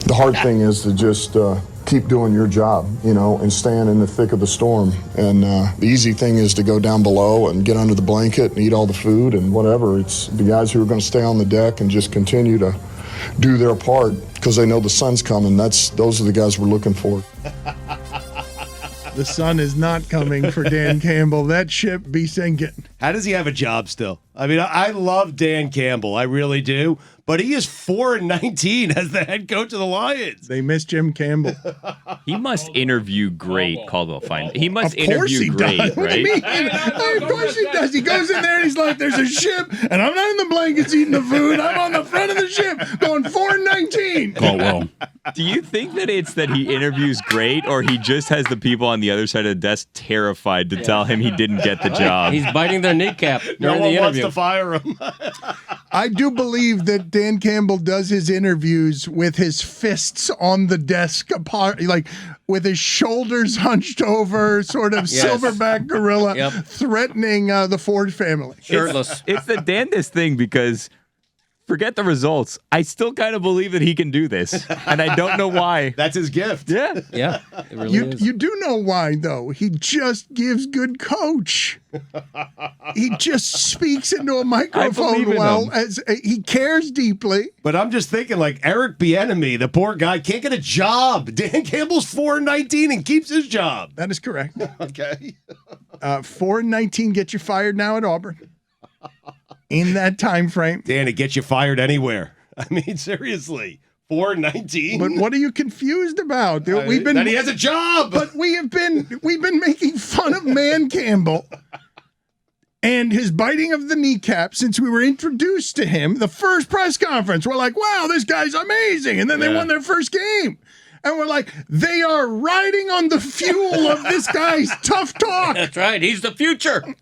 The hard thing is to just keep doing your job, and stand in the thick of the storm. And the easy thing is to go down below and get under the blanket and eat all the food and whatever. It's the guys who are going to stay on the deck and just continue to do their part because they know the sun's coming. Those are the guys we're looking for. The sun is not coming for Dan Campbell. That ship be sinking. How does he have a job still? I mean, I love Dan Campbell. I really do. But he is 4-19 as the head coach of the Lions. They miss Jim Campbell. He must interview great, Caldwell Fine. He must Of course interview he great, does. What do you right? mean? Of course he does. He goes in there and he's like, there's a ship, and I'm not in the blankets eating the food. I'm on the front of the ship going 4-19. Caldwell. Do you think that it's that he interviews great, or he just has the people on the other side of the desk terrified to tell him he didn't get the job? He's biting their kneecap No during one the wants interview. to fire him. I do believe that Dan Campbell does his interviews with his fists on the desk apart, like with his shoulders hunched over, sort of Yes. silverback gorilla, Yep. threatening the Ford family. Shirtless. It's the damnedest thing because forget the results. I still kind of believe that he can do this, and I don't know why. That's his gift. Yeah. Yeah, it really is. You do know why, though. He just gives good coach. He just speaks into a microphone believe in well, him. as he cares deeply. But I'm just thinking, like, Eric Bieniemy, the poor guy, can't get a job. Dan Campbell's 4-19 and keeps his job. That is correct. Okay. 4-19 get you fired now at Auburn. In that time frame. Dan, it gets you fired anywhere. I mean, seriously. 4-19? But what are you confused about? We've been that he has a job. But we've been making fun of Man Campbell and his biting of the kneecap since we were introduced to him. The first press conference, we're like, wow, this guy's amazing. And then they won their first game. And we're like, they are riding on the fuel of this guy's tough talk. That's right. He's the future.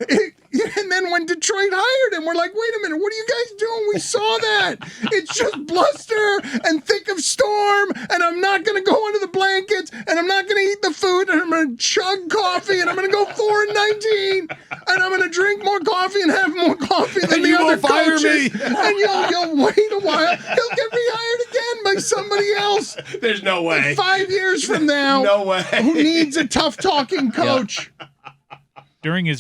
And then when Detroit hired him, we're like, wait a minute, what are you guys doing? We saw that. It's just bluster and thick of storm, and I'm not going to go under the blankets, and I'm not going to eat the food, and I'm going to chug coffee, and I'm going to go 4-19, and I'm going to drink more coffee and have more coffee than And the you other won't fire coaches. me. And you'll wait a while. He'll get rehired again by somebody else. There's no way. 5 years from now. No way. Who needs a tough-talking coach?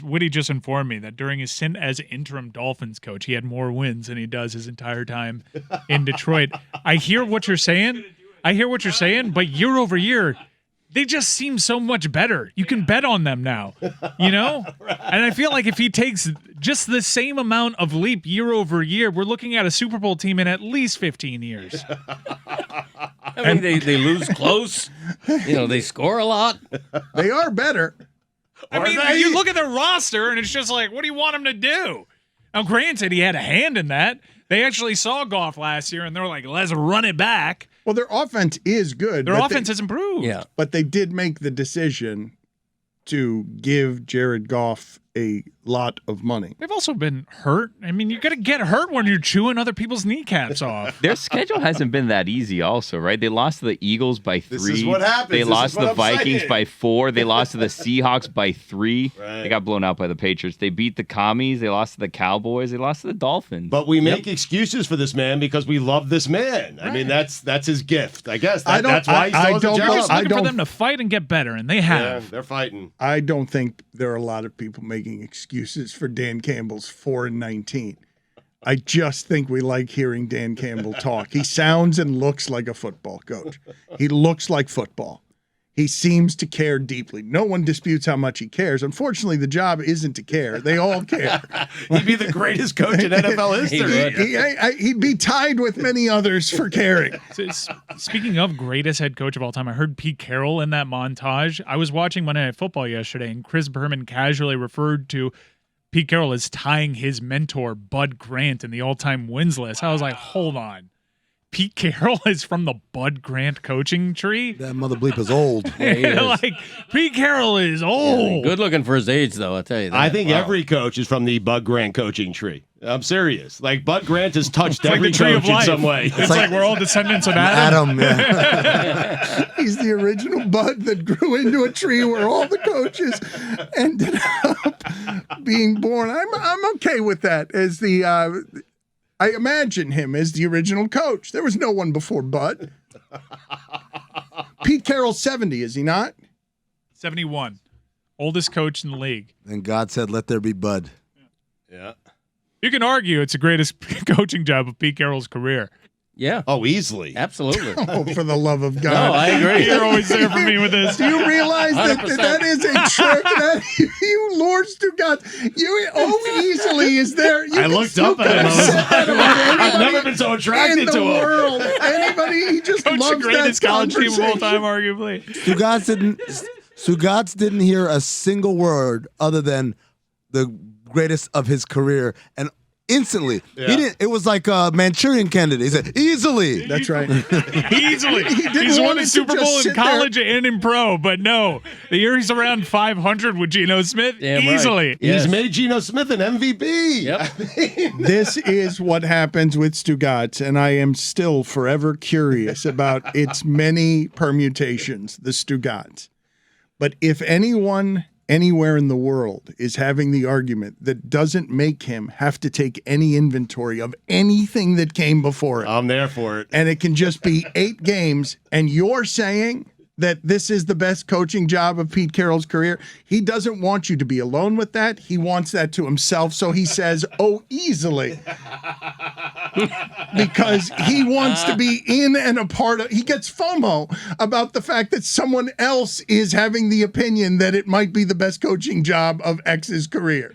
Woody just informed me that during his stint as interim Dolphins coach, he had more wins than he does his entire time in Detroit. I hear what you're saying, but year over year, they just seem so much better. You can bet on them now, Right. And I feel like if he takes just the same amount of leap year over year, we're looking at a Super Bowl team in at least 15 years. I mean, they lose close. They score a lot. They are better. I mean, you look at their roster, and it's just like, what do you want him to do? Now, granted, he had a hand in that. They actually saw Goff last year, and they were like, let's run it back. Well, their offense is good. Their offense has improved. Yeah. But they did make the decision to give Jared Goff a lot of money. They've also been hurt. I mean, you got to get hurt when you're chewing other people's kneecaps off. Their schedule hasn't been that easy also, right? They lost to the Eagles by 3. This is what happens. They This lost is to what the I'm Vikings saying. by 4. They lost to the Seahawks by 3. Right. They got blown out by the Patriots. They beat the Commies. They lost to the Cowboys. They lost to the Dolphins. But we make excuses for this man because we love this man. I mean, that's his gift. I guess I don't- that's why he I still has a don't- job. Just I looking for don't- them to fight and get better, and they Yeah, have. they're fighting. I don't think there are a lot of people making excuses for Dan Campbell's 4-19. I just think we like hearing Dan Campbell talk. He sounds and looks like a football coach. He looks like football. He seems to care deeply. No one disputes how much he cares. Unfortunately, the job isn't to care. They all care. He'd be the greatest coach in NFL history. He'd be tied with many others for caring. Speaking of greatest head coach of all time, I heard Pete Carroll in that montage. I was watching Monday Night Football yesterday, and Chris Berman casually referred to Pete Carroll as tying his mentor, Bud Grant, in the all-time wins list. I was like, hold on. Pete Carroll is from the Bud Grant coaching tree? That mother bleep is old. Yeah, he is. Like, Pete Carroll is old. Good looking for his age, though, I'll tell you that. I think Wow. every coach is from the Bud Grant coaching tree. I'm serious. Like, Bud Grant has touched It's like every the tree of coach in life. some way. It's like we're all descendants of Adam. Adam, yeah. He's the original bud that grew into a tree where all the coaches ended up being born. I'm okay with that as the I imagine him as the original coach. There was no one before Bud. Pete Carroll's 70, is he not? 71. Oldest coach in the league. And God said, let there be Bud. Yeah. You can argue it's the greatest coaching job of Pete Carroll's career. Yeah. Oh, easily. Absolutely. Oh, for the love of God. No, I agree. You're always there for me with this. Do you realize that 100%. that is a trick that you Lord Stugotz, easily is there. I looked up at him. I've never been so in attracted the to him. world. Anybody, he just Coach the loves that greatest college team of all time, conversation. arguably. Stugotz didn't hear a single word other than the greatest of his career, and instantly he didn't. It was like a Manchurian candidate. He said easily. That's right. Easily. didn't He's want won it a to Super just Bowl in sit there. college and in pro, but no. The year he's around 500 with Geno Smith, Damn right. easily. Yes. He's made Geno Smith an MVP. Yep. This is what happens with Stugotz, and I am still forever curious about its many permutations, the Stugotz. But if anyone anywhere in the world is having the argument that doesn't make him have to take any inventory of anything that came before it, I'm there for it. and it can just be 8 games, and you're saying that this is the best coaching job of Pete Carroll's career, he doesn't want you to be alone with that. He wants that to himself, so he says, oh, easily. Because he wants to be in and a part of, he gets FOMO about the fact that someone else is having the opinion that it might be the best coaching job of X's career.